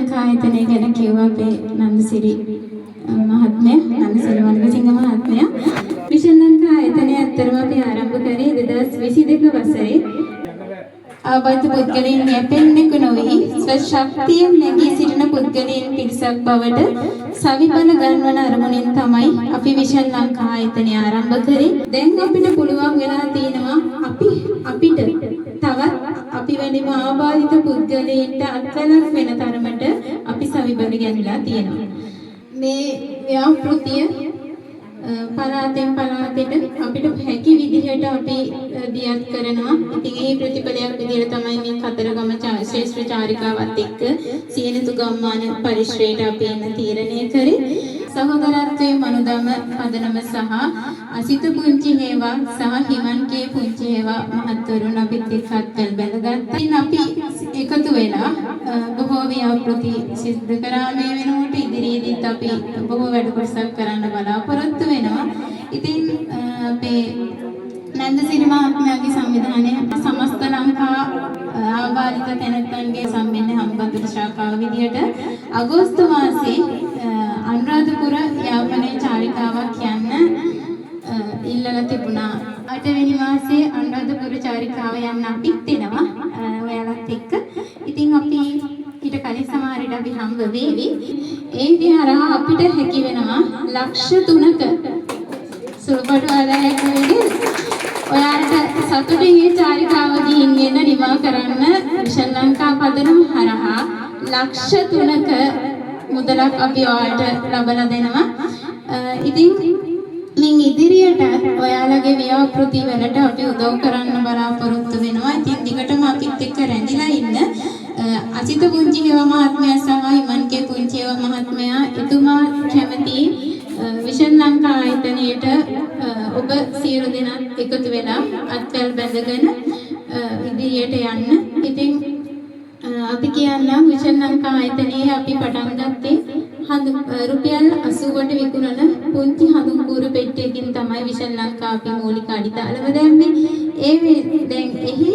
ලංකා ආයතනය ගැන කිව්වා අපේ නන්දසිරි මහත්මයා, නන්දසිරි වනකසිංහ මහත්මයා. විෂන් ලංකා ආයතනය ඇත්තටම අපි ආරම්භ කරේ 2022 වසරේ. ආබද්ධ පුද්ගලයන් යැපෙන්නෙක නොවි ස්වශක්තියෙන් නැගී සිටින පුද්ගලයන් පිරිසක් බවට සවිබල ගන්වන අරමුණෙන් තමයි අපි විෂන් ලංකා ආයතනය ආරම්භ කරේ. දැන් අපිට පුළුවන් වෙලා තියෙනවා අපිට තවත් අපි වැනිම ආබාධිත පුද්ගලයන්ට අත්වලක් වෙන තරමට අපි සවිබල ගැනලා තියෙනවා. මේ ව්‍යාපෘතිය පළාතෙන් පළාතට අපිට හැකි විදිහට අපි දියත් කරනවා. ඉතින් ඒ ප්‍රතිඵලයක් විදිහට තමයි මේ කතරගම ශ්‍රේෂ්ඨ චාරිකාවත් එක්ක සීනතු ගම්මාන පරිශ්‍රයට අපි එන්න තීරණය කරේ. සහෝදරත්වයේ මනුදම පදනම සහ අසිත පුංචි හේවා සහ හිමන්කේ පුංචි හේවා මහත්වරුන් අපිත් එක්ක අත්වල බැලගත්තා. ඉතින් අපි එකතු වෙලා බොහෝ ව්‍යාපෘති සිද්ධ කරා. මේ වෙනකොට ඉදිරියේදීත් අපි බොහෝ වැඩ කොටසක් කරන්න බලාපොරොත්තු වෙනවා. ඉතින් අපේ නන්දසිරි මහත්මයාගේ සංවිධානය සමස්ත ලංකා ආබාධිත තැනැත්තන්ගේ සම්මෙන්න හම්බන්තොට ශාඛාව විදියට අගෝස්තු මාසයේ අනුරාධපුර යාපනයේ චාරිකාවක් යන්න ඉල්ලලා තිබුණා. 8 වෙනි මාසයේ අනුරාධපුර චාරිකාව යන්න අපිත් එනවා ඔයාලත් එක්ක. ඉතින් අපි ඊට කලින් සමහරවිට අපි හම්බ වෙවි. ඒ විදිහට අපිට හැකි වෙනවා ලක්ෂ 3ක සුළුපටු ආදායයක් වෙන්නේ. ඔයාලට සතුටින් මේ චාරිකාව ගිහින් එන්න නිමා කරන්න විෂන් ලංකා පදනම හරහා ලක්ෂ 3ක මුදලක් අපි ඔයාලට ලබා දෙනවා. ඉතින් මින් ඉදිරියට ඔයාලගේ ව්‍යාපෘති වලට අපි උදව් කරන්න බලාපොරොත්තු වෙනවා. ඉතින් දිගටම අපිත් එක්ක රැඳිලා ඉන්න. අසිත පුංචි හේවා මහත්මයා සහ හිමන්කේ පුංචි හේවා මහත්මයා එතුමා කැමති විෂන් ලංකා ආයතනයේට ඔබ සියලු දෙනාත් එකතු වෙලා අත්වැල් බැඳගෙන ඉදිරියට යන්න. ඉතින් අපි කියන්නම් විෂන් ලංකා ආයතනයේ අපි පටන් ගත්තේ රුපියල් 80ට විකුණන පුංචි හඳුන් කූරු පෙට්ටියකින් තමයි විෂන් ලංකා අපි මූලික අඩිතාලම දැම්මේ. දැන් එහි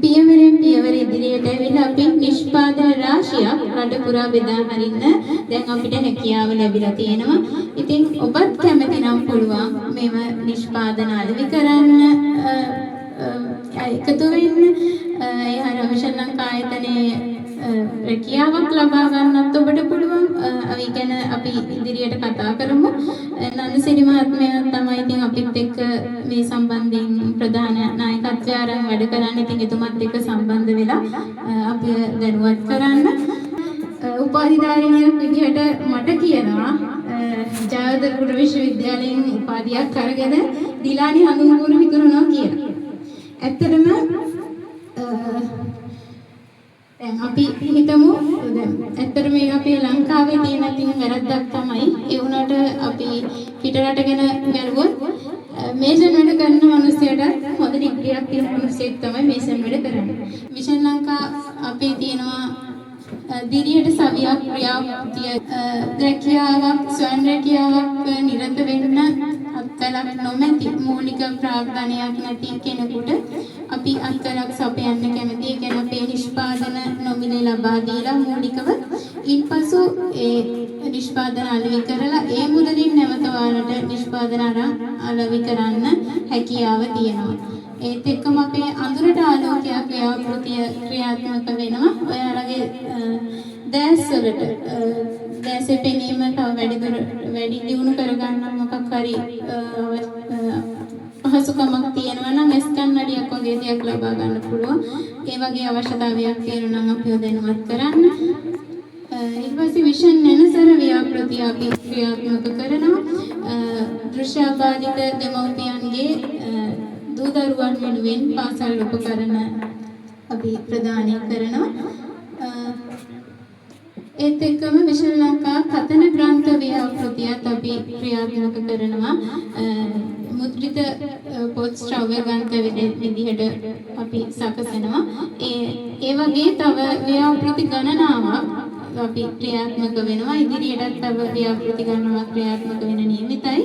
පියවරෙන් පියවර ඉදිරියට ඇවිල්ලා අපි නිෂ්පාදන රාශියක් රට පුරා බෙදා හරින්න දැන් අපිට හැකියාව ලැබිලා තියෙනවා. ඉතින් ඔබත් කැමති නම් පුළුවන් මේව නිෂ්පාදන අලෙවි කරන්න එකතු වෙන්න. ඒ හර විෂන් ලංකා ආයතනයේ රැකියාවක් ලබා ගන්නත් ඔබට පුළුවන්. ඒ ගැන අපි ඉදිරියට කතා කරමු. නන්දසිරි මහත්මයා තමයි ඉතින් අපිත් එක්ක මේ සම්බන්ධයෙන් ප්‍රධාන නායකත්වය අරන් වැඩ කරන්නේ. ඉතින් එතුමත් එක්ක සම්බන්ධ වෙලා අපි දැනුවත් කරන්න. උපාධිධාරිනියක් විදිහට මට කියනවා ජයවර්ධනපුර විශ්වවිද්‍යාලයෙන් උපාධියක් අරගෙන දිලානි හඳුන්වුණු විකරනවා කියලා. ඇත්තටම දැන් අපි හිතමු දැන් ඇත්තට මේ අපේ ලංකාවේ තියෙන තින් වැරද්දක් තමයි ඒ වුණාට අපි පිටරට ගැන බැලුවොත් මේෂන් වැඩ කරන මිනිස්සුන්ට හොඳ ඩිග්‍රියක් තියෙන මිනිස්සෙක් තමයි මේෂන් වැඩ කරන්නේ. විෂන් ලංකා අපේ තියෙනවා දිරියට සවියක් ක්‍රියාපතිය රැකියාවක් ස්වයං රැකියාවක් නිරත වෙන්න අත්වලක් නොමැති මූලික ප්‍රාග්ධනයක් නැති කෙනෙකුට අපි අත්වලක් සපයන්න කැමති. ඒ කියන්නේ අපේ නිෂ්පාදන නොමිලේ ලබා දීලා මූලිකව ඉන්පසු ඒ නිෂ්පාදන අලෙවි කරලා ඒ මුදලින් නැවත ඔයාලට නිෂ්පාදන අලෙවි කරන්න හැකියාව තියෙනවා. ඒත් එක්කම අපේ අඳුරට ආලෝකයක් ව්‍යාපෘතිය ක්‍රියාත්මක වෙනවා. ඔයාලගේ දැස්වලට දැසේ පෙනීම තව වැඩි දියුණු කරගන්න මොකක් හරි පහසුකමක් තියෙනවා නම් S කන්නඩියක් වගේ දෙයක් ලබා ගන්න පුළුවන්. ඒ වගේ අවශ්‍යතාවයක් තියෙනවා නම් අපිව දැනුවත් කරන්න. ඊට පස්සේ විෂන් නැනසර ව්‍යාපෘතිය අපි ක්‍රියාත්මක කරනවා. දෘශ්‍යාබාධිත දෙමව්පියන්ගේ දූ දරුවන් වෙනුවෙන් පාසල් උපකරණ අපි ප්‍රදානය කරනවා. ඒත් එක්කම විෂන් ලංකා කතන ග්‍රන්ථ ව්‍යාපෘතියත් අපි ක්‍රියාත්මක කරනවා. මුද්‍රිත පොත් ශ්‍රව්‍ය ග්‍රන්ථ විදිහට අපි සකසනවා. ඒ වගේ තව ව්‍යාපෘති ගණනාවක් අපි ක්‍රියාත්මක වෙනවා. ඉදිරියටත් තව ව්‍යාපෘති ගණනාවක් ක්‍රියාත්මක වෙන නියමිතයි.